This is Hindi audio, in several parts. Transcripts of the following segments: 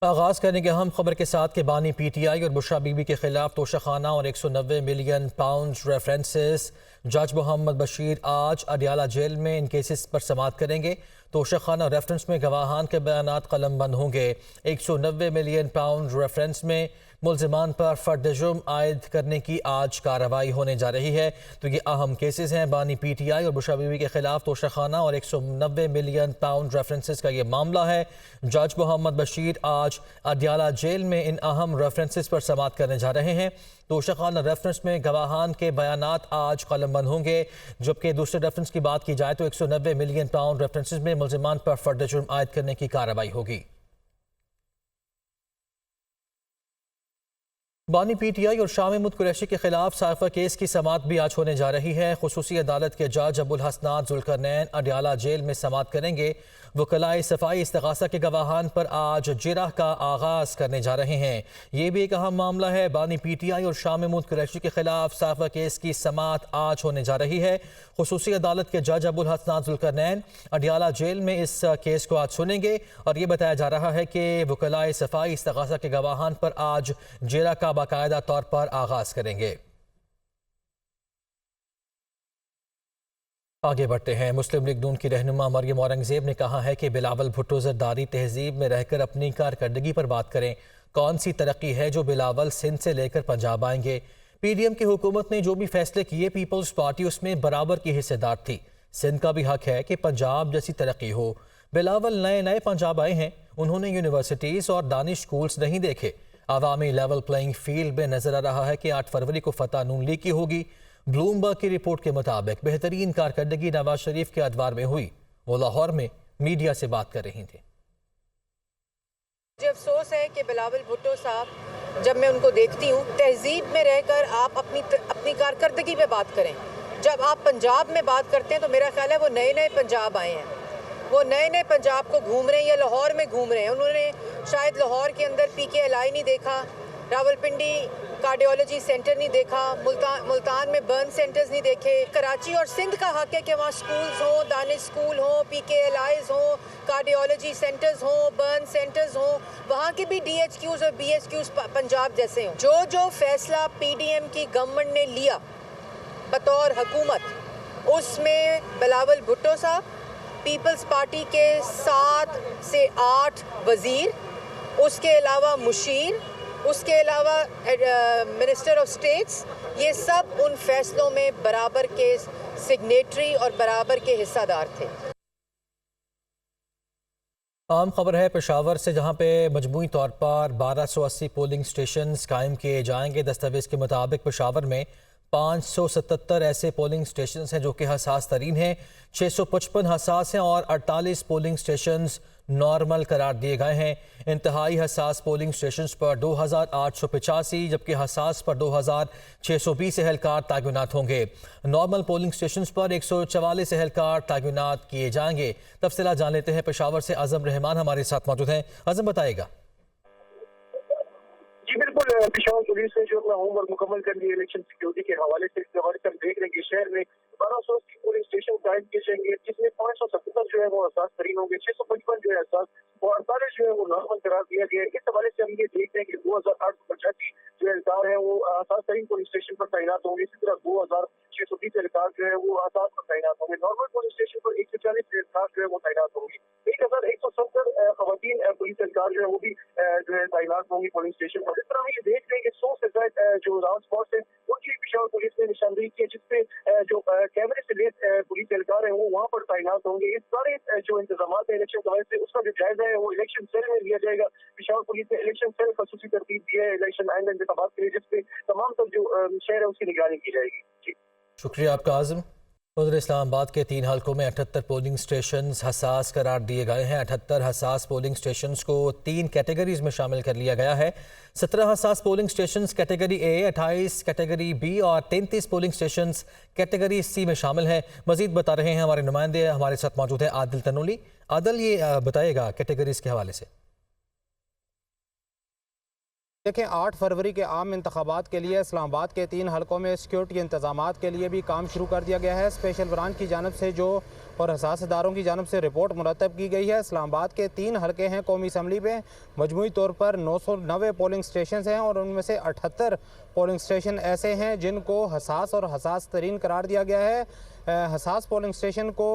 आगाज़ करने की अहम खबर के साथ के बानी PTI और बुशरा बीबी के खिलाफ तोशाखाना और 190 मिलियन पाउंड रेफरेंसेस। जज मोहम्मद बशीर आज अडियाला जेल में इन केसेस पर समाअत करेंगे। तोशाखाना रेफरेंस में गवाहान के बयानात कलम बंद होंगे। 190 मिलियन पाउंड रेफरेंस में मुल्जिमान पर फर्द जुर्म आयद करने की आज कार्रवाई होने जा रही है। तो ये अहम केसेस हैं बानी PTI और बुशरा बीबी के खिलाफ तोशाखाना और 190 मिलियन पाउंड रेफरेंसेस का ये मामला है। जज मोहम्मद बशीर आज अडियाला जेल में इन अहम रेफरेंसेस पर समाअत करने जा रहे हैं। तोशाखाना रेफरेंस में गवाहान के बयानात आज कलम बंद होंगे, जबकि दूसरे रेफरेंस की बात की जाए तो 190 मिलियन पाउंड रेफरेंसेस में मुल्जिमान पर फर्द जुर्म आयद करने की कार्रवाई होगी। बानी PTI और शामी मुद कुरैशी के खिलाफ साइफा केस की समाअत भी आज होने जा रही है। खुसूसी अदालत के जज अबुल हसनात जुल्करनैन अडियाला जेल में समाअत करेंगे। वकलाए सफाई इस्तगासा के गवाहान पर आज जिरह का आगाज करने जा रहे हैं। ये भी एक अहम मामला है। बानी PTI और शामी मुद कुरैशी के खिलाफ साइफा केस की समाअत आज होने जा रही है। खुसूसी अदालत के जज अबुल हसनात जुल्करनैन अडियाला जेल में इस केस को आज सुनेंगे और ये बताया जा रहा है कि वकलाए सफाई इस्तगासा के गवाहान पर आज जिरह का बाकायदा तौर पर आगाज करेंगे। आगे बढ़ते हैं। मुस्लिम लीग नून की रहनुमा मरियम औरंगजेब ने कहा है कि बिलावल भुट्टो ज़रदारी तहजीब में रहकर अपनी कारकर्दगी पर बात करें। कौन सी तरक्की है जो बिलावल सिंध से लेकर पंजाब आएंगे। PDM की हुकूमत ने जो भी फैसले किए पीपल्स पार्टी उसमें बराबर की हिस्सेदार थी। सिंध का भी हक है कि पंजाब जैसी तरक्की हो। बिलावल नए नए पंजाब आए हैं, उन्होंने यूनिवर्सिटीज़ और दानिश स्कूल्स नहीं देखे। अवामी लेवल प्लेइंग फील्ड में नजर आ रहा है कि 8 फरवरी को फतह नून लीग की होगी। ब्लूमबर्ग की रिपोर्ट के मुताबिक बेहतरीन कारकर्दगी नवाज शरीफ के अदवार में हुई। वो लाहौर में मीडिया से बात कर रही थी। मुझे अफसोस है कि बिलावल भुट्टो साहब, जब मैं उनको देखती हूँ, तहजीब में रहकर आप अपनी कारकर्दगी पे बात करें। जब आप पंजाब में बात करते हैं तो मेरा ख्याल है वो नए नए पंजाब आए हैं, वो नए नए पंजाब को घूम रहे हैं या लाहौर में घूम रहे हैं। उन्होंने शायद लाहौर के अंदर PKLI नहीं देखा, रावलपिंडी कार्डियोलॉजी सेंटर नहीं देखा, मुल्तान में बर्न सेंटर्स नहीं देखे। कराची और सिंध का हक है कि वहाँ स्कूल्स हों, दानिश स्कूल हों, PKLIs हों, कार्डियोलॉजी सेंटर्स हों, बर्न सेंटर्स हों, वहाँ के भी DHQs और BHQs पंजाब जैसे हों। जो जो फैसला PDM की गवर्नमेंट ने लिया बतौर हुकूमत, उसमें बिलावल भुट्टो साहब, पीपल्स पार्टी के 7 से 8 वजीर, उसके अलावा मुशीर, उसके अलावा मिनिस्टर ऑफ स्टेट्स, ये सब उन फैसलों में बराबर के सिग्नेटरी और बराबर के हिस्सेदार थे। आम खबर है पेशावर से, जहां पे मजमूई तौर पर 1280 पोलिंग स्टेशन कायम किए जाएंगे। दस्तावेज के मुताबिक पेशावर में 577 ऐसे पोलिंग स्टेशन हैं जो कि हसास तरीन हैं। 655 हसास हैं और 48 पोलिंग स्टेशन नॉर्मल करार दिए गए हैं। इंतहाई हसास पोलिंग स्टेशन पर 2885 जबकि हसास पर 2620 एहलकार तैनात होंगे। नॉर्मल पोलिंग स्टेशन पर 144 एहलकार तैनात किए जाएंगे। तफसीलात जान लेते हैं। पेशावर से आजम रहमान हमारे साथ मौजूद हैं। आजम, बताएगा। जी बिल्कुल, पेशावर पुलिस ने जो अपना होमवर्क मुकम्मल कर लिया इलेक्शन सिक्योरिटी के हवाले से, देख रहे हैं कि शहर में 1200 पोलिंग स्टेशन कायम किए जाएंगे, जिसमें 577 जो है वो हसास तरीन होंगे, 655 जो है हसास और 48 जो है वो नॉर्मल करार दिया गया है। इस हवाले से हम ये देख रहे हैं कि 2885 जो एहलकार है वो हसास तरीन पोलिंग स्टेशन पर तैनात होंगे। इसी तरह 2620 एहलकार जो है वो हसास पर तैनात होंगे। नॉर्मल पोलिंग स्टेशन पर 140 एहलकार जो है वो तैनात होंगे। 1170 खवातीन पुलिस एहलकार जो है वो भी जो है तैनात होंगी पोलिंग स्टेशन पर। इस तरह हम ये देख रहे हैं कि 100 से ज्यादा जो राउंड स्पॉट है उनकी पेशावर पुलिस ने निशानदेही की है, जिसपे जो कैमरे से लेस पुलिस एहलकार है वो वहाँ पर तैनात होंगे। इस सारे जो इंतजाम है इलेक्शन के हवाले से, उसका जो जायजा है वो इलेक्शन सेल में लिया जाएगा। पेशावर पुलिस ने इलेक्शन सेल खसूसी तरतीब दी है इलेक्शन आइंदा इंतखाबात के लिए, जिसपे तमाम तर जो शहर है उसकी निगरानी की जाएगी। जी शुक्रिया आपका आजम। उधर इस्लामाबाद के 3 हलकों में 78 पोलिंग स्टेशन हसास करार दिए गए हैं। 78 हसास पोलिंग स्टेशन को 3 कैटेगरीज में शामिल कर लिया गया है। 17 हसास polling station category A, 28 category B और 33 पोलिंग स्टेशन कैटेगरी C में शामिल हैं। मजीद बता रहे हैं हमारे नुमाइंदे, हमारे साथ मौजूद है आदिल तनोली। आदिल, ये बताएगा कैटेगरीज के हवाले से। देखें, 8 फरवरी के आम इंतखाबात के लिए इस्लामाबाद के 3 हलकों में सिक्योरिटी इंतजामात के लिए भी काम शुरू कर दिया गया है। स्पेशल ब्रांच की जानब से जो और हसास इदारों की जानब से रिपोर्ट मुरतब की गई है। इस्लामाबाद के 3 हल्के हैं कौमी असम्बली में, मजमूई तौर पर 990 पोलिंग स्टेशन हैं और उनमें से 78 पोलिंग स्टेशन ऐसे हैं जिनको हसास और हसास तरीन करार दिया गया है। हसास पोलिंग स्टेशन को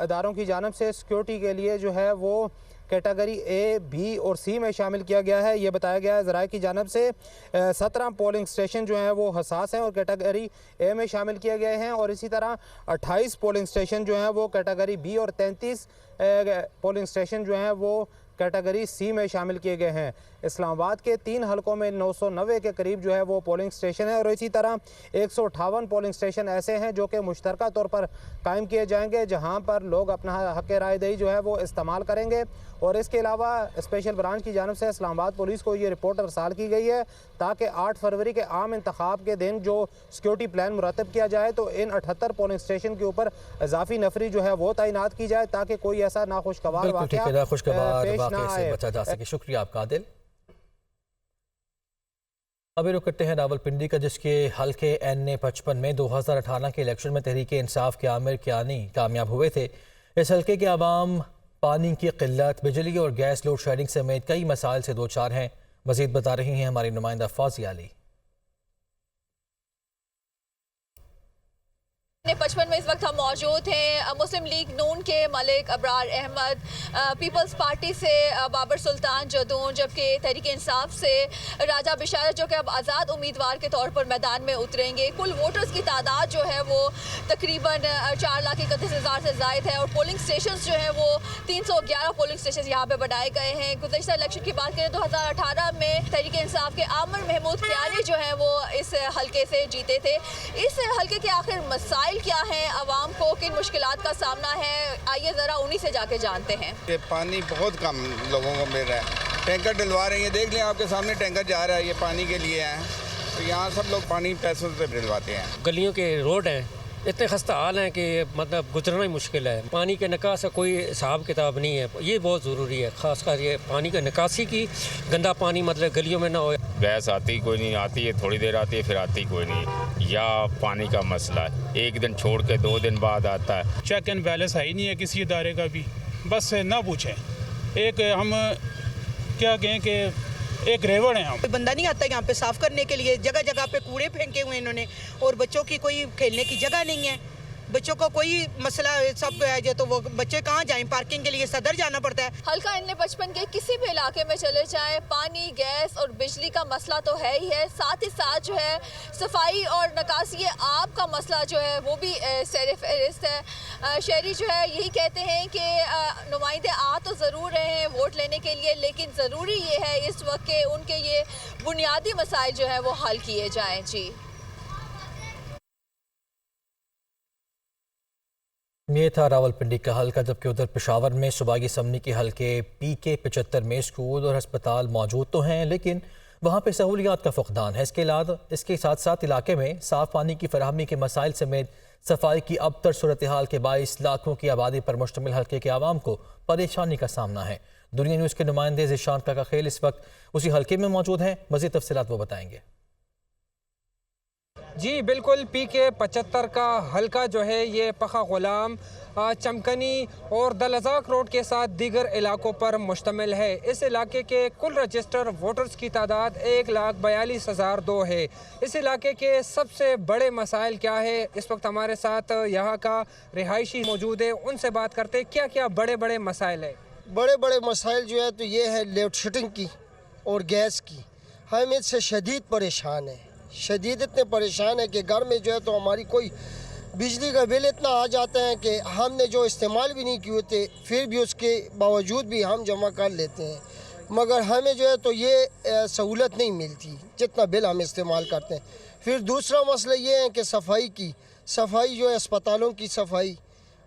इदारों की जानब से सिक्योरिटी के लिए जो है वो कैटेगरी ए, बी और सी में शामिल किया गया है। ये बताया गया है ज़राए की जानब से 17 पोलिंग स्टेशन जो हैं वो हसास हैं और कैटेगरी ए में शामिल किए गए हैं और इसी तरह 28 पोलिंग स्टेशन जो हैं वो कैटेगरी बी और 33 पोलिंग स्टेशन जो हैं वो कैटेगरी सी में शामिल किए गए हैं। इस्लामाबाद के 3 हलकों में 990 के करीब जो है वो पोलिंग स्टेशन है और इसी तरह 158 पोलिंग स्टेशन ऐसे हैं जो कि मुश्तरका तौर पर कायम किए जाएंगे, जहां पर लोग अपना हक़ राय दही जो है वो इस्तेमाल करेंगे। और इसके अलावा स्पेशल ब्रांच की जानब से इस्लामाबाद पुलिस को ये रिपोर्ट अरसाल की गई है ताकि 8 फरवरी के आम इंतखाब के दिन जो सिक्योरिटी प्लान मुरतब किया जाए तो इन 78 पोलिंग स्टेशन के ऊपर इजाफी नफरी जो है वो तैनात की जाए ताकि कोई ऐसा नाखुशगवार वाक़या पेश ना आए। बचा जा सके। शुक्रिया आपका आदिल। अभी रुक करते हैं रावलपिंडी का, जिसके हल्के NA-55 में 2018 के इलेक्शन में तहरीके इंसाफ के आमिर कियानी कामयाब हुए थे। इस हल्के के आवाम पानी की किल्लत, बिजली और गैस लोड शेडिंग समेत कई मसाइल से दो चार हैं। मजीद बता रही हैं हमारी नुमाइंदा फौजिया अली। 55 में इस वक्त हम मौजूद हैं। मुस्लिम लीग नून के मलिक अबरार अहमद, पीपल्स पार्टी से बाबर सुल्तान जदून, जबकि तहरीक इंसाफ से राजा बिशारत जो कि अब आज़ाद उम्मीदवार के तौर पर मैदान में उतरेंगे। कुल वोटर्स की तादाद जो है वो तकरीबन 4,31,000 से ज़ायद है और पोलिंग स्टेशन जो है वो 311 पोलिंग स्टेशन यहाँ पे बनाए गए हैं। गुज़श्ता इलेक्शन की बात करें 2018 में तहरीक इंसाफ के आमिर महमूद कियानी जो है वो इस हल्के से जीते थे। इस हल्के के आखिर मसाइल क्या है, आवाम को किन मुश्किलात का सामना है, आइए ज़रा उन्हीं से जाके जानते हैं। ये पानी बहुत कम लोगों को मिल रहा है, टैंकर डलवा रहे हैं, देख लें आपके सामने टैंकर जा रहा है, ये पानी के लिए है। तो यहाँ सब लोग पानी पैसों से डलवाते हैं। गलियों के रोड हैं इतने खस्ता हाल हैं कि मतलब गुजरना ही मुश्किल है। पानी के निकास का कोई हिसाब किताब नहीं है, ये बहुत ज़रूरी है, ख़ासकर ये पानी का निकासी की। गंदा पानी मतलब गलियों में ना हो। गैस आती कोई नहीं, आती है थोड़ी देर आती है फिर आती कोई नहीं, या पानी का मसला है, एक दिन छोड़ के 2 दिन बाद आता है। चेक एंड बैलेंस है ही नहीं है किसी इदारे का भी, बस ना पूछें। एक हम क्या कहें कि एक रेवड़ है, हम बंदा नहीं आता यहाँ पे साफ करने के लिए। जगह जगह पे कूड़े फेंके हुए इन्होंने और बच्चों की कोई खेलने की जगह नहीं है। बच्चों को कोई मसला सब है जो, तो वो बच्चे कहाँ जाएं, पार्किंग के लिए सदर जाना पड़ता है। हल्का NA-55 के किसी भी इलाके में चले जाएं, पानी, गैस और बिजली का मसला तो है ही है, साथ ही साथ जो है सफाई और निकासी आब का मसला जो है वो भी सर फहरिस्त है। शहरी जो है यही कहते हैं कि नुमाइंदे आ तो ज़रूर रहे हैं वोट लेने के लिए, लेकिन ज़रूरी ये है इस वक्त के उनके ये बुनियादी मसाइल जो है वो हल किए जाएँ। जी, ये था रावलपिंडी का हल्का। जबकि उधर पेशावर में सूबाई असम्बली के हल्के PK-75 में स्कूल और अस्पताल मौजूद तो हैं, लेकिन वहाँ पर सहूलियात का फुकदान है। इसके साथ साथ इलाके में साफ़ पानी की फराहमी के मसाइल समेत सफाई की अबतर सूरत हाल के बाइस लाखों की आबादी पर मुश्तमिल हल्के के आवाम को परेशानी का सामना है। दुनिया न्यूज़ के नुमाइंदे ज़िशान काकाखेल इस वक्त उसी हल्के में मौजूद हैं, मज़ीद तफसीलात वो बताएंगे। जी बिल्कुल, PK-75 का हल्का जो है ये पखा गुलाम, चमकनी और दलजाक रोड के साथ दीगर इलाकों पर मुश्तमिल है। इस इलाके के कुल रजिस्टर वोटर्स की तादाद 1,42,002 है। इस इलाके के सबसे बड़े मसाइल क्या है, इस वक्त हमारे साथ यहाँ का रिहायशी मौजूद है, उनसे बात करते हैं क्या क्या बड़े बड़े मसाइल है। बड़े बड़े मसाइल जो है तो ये है लोड शेडिंग की और गैस की। हम इससे शदीद परेशान हैं, शदीद इतने परेशान है कि घर में जो है तो हमारी कोई बिजली का बिल इतना आ जाता है कि हमने जो इस्तेमाल भी नहीं किए होते फिर भी उसके बावजूद भी हम जमा कर लेते हैं, मगर हमें जो है तो ये सहूलत नहीं मिलती जितना बिल हम इस्तेमाल करते हैं। फिर दूसरा मसला ये है कि सफाई की, सफाई जो है अस्पतालों की सफाई,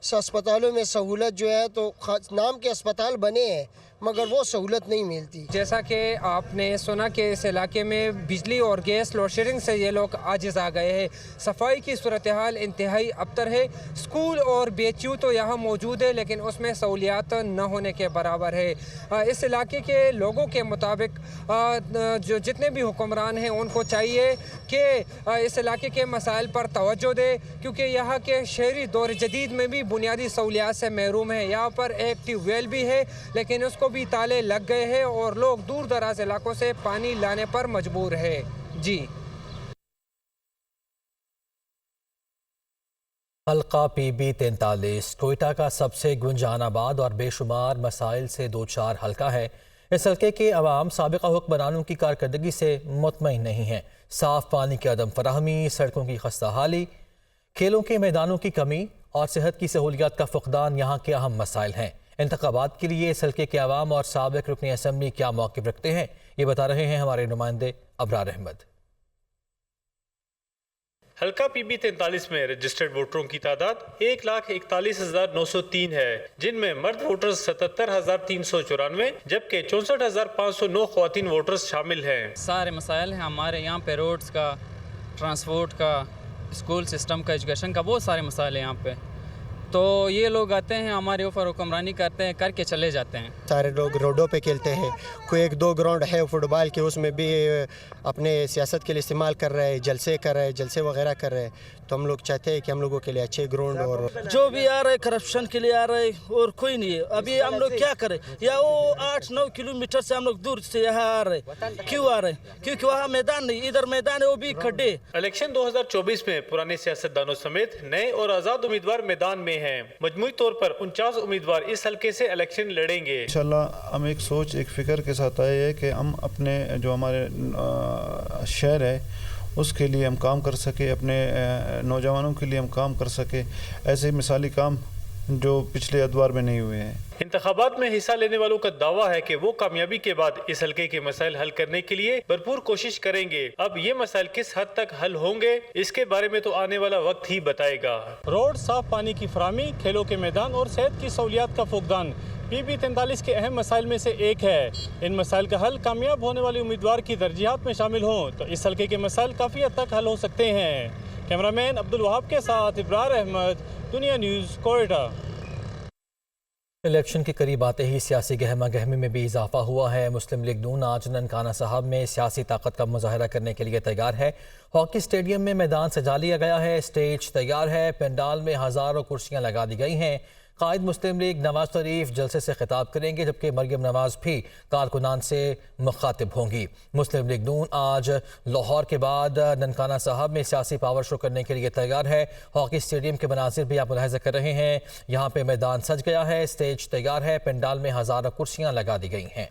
अस्पतालों में सहूलत जो है तो नाम के अस्पताल बने हैं मगर वो सहूलत नहीं मिलती। जैसा कि आपने सुना कि इस इलाके में बिजली और गैस लोड शेडिंग से ये लोग आजिज़ आ गए हैं। सफाई की सूरत हाल इंतहाई अबतर है। स्कूल और BHU तो यहाँ मौजूद है लेकिन उसमें सहूलियात न होने के बराबर है। इस इलाके के लोगों के मुताबिक जो जितने भी हुक्मरान हैं उनको चाहिए कि इस इलाके के मसाइल पर तवज्जो दे, क्योंकि यहाँ के शहरी दौर जदीद में भी बुनियादी सहूलियात से महरूम है। यहाँ पर एक ट्यूबवेल भी है लेकिन उसको भी ताले लग गए हैं और लोग दूर दराज इलाकों से पानी लाने पर मजबूर है। जी। हल्का PB 43 कोयटा का सबसे गुंजानाबाद और बेशुमार मसाइल से दो चार हल्का है। इस हल्के के अवाम साबिका हुक्मरानों की कारकर्दगी से मुतमईन नहीं है। साफ पानी की अदम फराहमी, सड़कों की खस्ता हाली, खेलों के मैदानों की कमी और सेहत की सहूलियात का फुकदान यहाँ के अहम मसाइल हैं। इंतखाबात के लिए इस हल्के के अवाम और साबिक रुकन असम्बली क्या मौक़िफ़ रखते हैं, ये बता रहे हैं हमारे नुमाइंदे अबरार अहमद। हल्का PB 43 में रजिस्टर्ड वोटरों की तादाद 1,41,903 है, जिनमें मर्द वोटर्स 77,394 जबकि 64,509 ख्वातीन वोटर्स शामिल हैं। सारे मसाइल हैं हमारे यहाँ पे, रोड्स का, ट्रांसपोर्ट का, स्कूल सिस्टम का, एजुकेशन का, बहुत सारे मसाइल हैं यहाँ पे। तो ये लोग आते हैं हमारे ऊपर हुक्मरानी करते हैं, करके चले जाते हैं। सारे लोग रोडों पे खेलते हैं, कोई एक दो ग्राउंड है फुटबॉल के, उसमें भी अपने सियासत के लिए इस्तेमाल कर रहे हैं, जलसे वगैरह कर रहे हैं। तो हम लोग चाहते हैं कि हम लोगों के लिए अच्छे ग्राउंड, और जो भी आ रहे करप्शन के लिए आ रहे और कोई नहीं है। अभी हम लोग क्या करें, या वो 8-9 किलोमीटर से हम लोग दूर से यहाँ आ रहे, क्यों आ रहे? क्योंकि वहाँ मैदान नहीं, इधर मैदान है वो भी खड्डे। इलेक्शन 2024 में पुराने सियासतदानों समेत नए और आज़ाद उम्मीदवार मैदान में हैं। मजमूई तौर पर 49 उम्मीदवार इस हल्के से इलेक्शन लड़ेंगे। इंशाल्लाह हम एक सोच, एक फिक्र के साथ आए हैं कि हम अपने जो हमारे शहर है उसके लिए हम काम कर सके, अपने नौजवानों के लिए हम काम कर सके, ऐसे मिसाली काम जो पिछले अदवार में नहीं हुए हैं। इंतखाबात में हिस्सा लेने वालों का दावा है कि वो कामयाबी के बाद इस हल्के के मसाइल हल करने के लिए भरपूर कोशिश करेंगे। अब ये मसाइल किस हद तक हल होंगे, इसके बारे में तो आने वाला वक्त ही बताएगा। रोड, साफ पानी की फराहमी, खेलों के मैदान और सेहत की सहूलियात का फुकदान PB 43 के अहम मसाइल में से एक है। इन मसाइल का हल कामयाब होने वाले उम्मीदवार की तरजीहात में शामिल हों तो इस हल्के के मसाइल काफ़ी हद तक हल हो सकते हैं। कैमरामैन अब्दुल वहाब के साथ इब्रार अहमद, दुनिया न्यूज़, कोयटा। इलेक्शन के करीब आते ही सियासी गहमा गहमी में भी इजाफा हुआ है। मुस्लिम लीग नून आज ननकाना साहब में सियासी ताकत का मुजाहरा करने के लिए तैयार है। हॉकी स्टेडियम में मैदान सजा लिया गया है, स्टेज तैयार है, पंडाल में हज़ारों कुर्सियां लगा दी गई हैं। कायद मुस्लिम लीग नवाज शरीफ जलसे से खिताब करेंगे जबकि मरियम नवाज भी कारकुनान से मुखातिब होंगी। मुस्लिम लीग नून आज लाहौर के बाद ननकाना साहब में सियासी पावर शो करने के लिए तैयार है। हॉकी स्टेडियम के मनाजिर भी आप मुलाहिजा कर रहे हैं, यहाँ पे मैदान सज गया है, स्टेज तैयार है, पंडाल में हज़ारों कुर्सियाँ लगा दी गई हैं।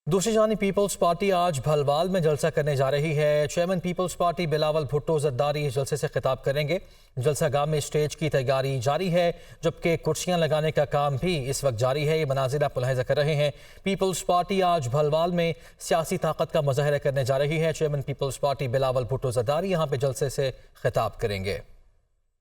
दूसरी जानिब पीपल्स पार्टी आज भलवाल में जलसा करने जा रही है। Chairman peoples party Bilawal Bhutto Zardari इस जलसे से खिताब करेंगे। जलसा गाह में स्टेज की तैयारी जारी है जबकि कुर्सियां लगाने का काम भी इस वक्त जारी है। ये मनाजिर आप मुलाहिजा कर रहे हैं। पीपल्स पार्टी आज भलवाल में सियासी ताकत का मुजाहरा करने जा रही है। Chairman peoples party Bilawal Bhutto Zardari यहाँ पे जलसे से खिताब करेंगे।